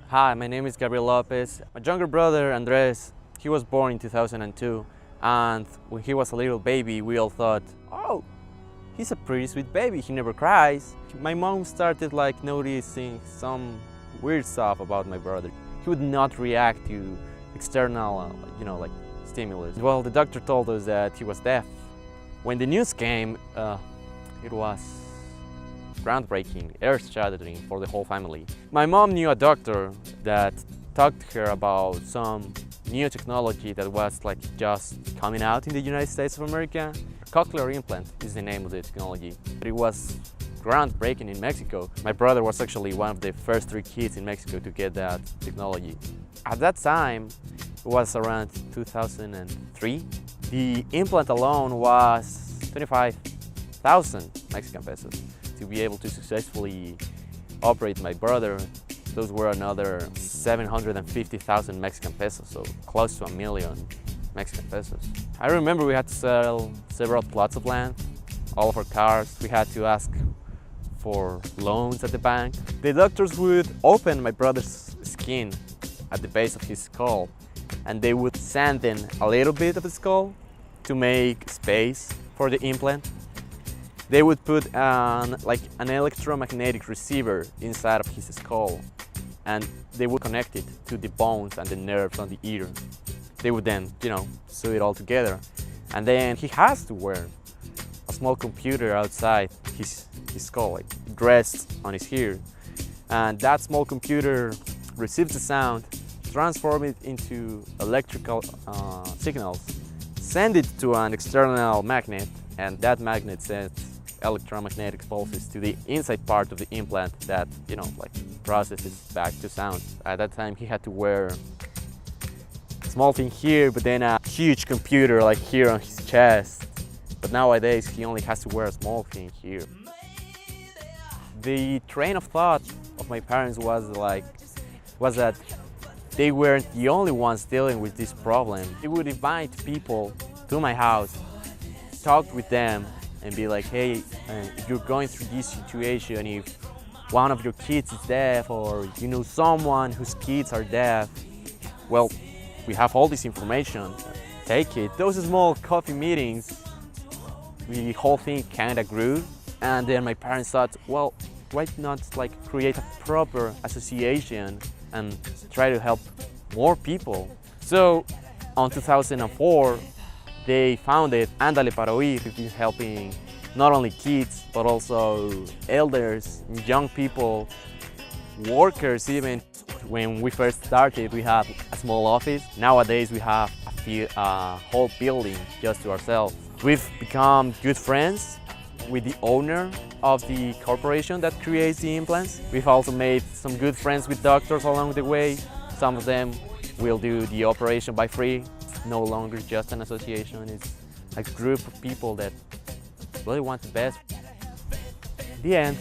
Hi, my name is Gabriel Lopez. My younger brother, Andres, he was born in 2002, and when he was a little baby, we all thought, oh, he's a pretty sweet baby, he never cries. My mom started noticing some weird stuff about my brother. He would not react to external, stimulus. Well, the doctor told us that he was deaf. When the news came, it was groundbreaking, earth-shattering for the whole family. My mom knew a doctor that talked to her about some new technology that was just coming out in the United States of America. Cochlear implant is the name of the technology. But it was groundbreaking in Mexico. My brother was actually one of the first 3 kids in Mexico to get that technology. At that time, it was around 2003. The implant alone was 25,000 Mexican pesos. To be able to successfully operate my brother, those were another 750,000 Mexican pesos, so close to 1 million Mexican pesos. I remember we had to sell several plots of land, all of our cars. We had to ask for loans at the bank. The doctors would open my brother's skin at the base of his skull, and they would sand in a little bit of the skull to make space for the implant. They would put an electromagnetic receiver inside of his skull, and they would connect it to the bones and the nerves on the ear. They would then, sew it all together. And then he has to wear a small computer outside his skull, it rests on his ear. And that small computer receives the sound, transforms it into electrical signals, send it to an external magnet, and that magnet sends electromagnetic pulses to the inside part of the implant that, processes back to sound. At that time, he had to wear a small thing here, but then a huge computer here on his chest. But nowadays, he only has to wear a small thing here. The train of thought of my parents was that they weren't the only ones dealing with this problem. They would invite people to my house, talk with them, and be like, hey, if you're going through this situation, if one of your kids is deaf, or you know someone whose kids are deaf, well, we have all this information, take it. Those small coffee meetings, the whole thing kind of grew, and then my parents thought, well, why not create a proper association and try to help more people? So, in 2004, they founded Ándale para Oír, which is helping not only kids, but also elders, young people, workers even. When we first started, we had a small office. Nowadays, we have a whole building just to ourselves. We've become good friends with the owner of the corporation that creates the implants. We've also made some good friends with doctors along the way. Some of them will do the operation by free. No longer just an association, it's a group of people that really want the best. The end.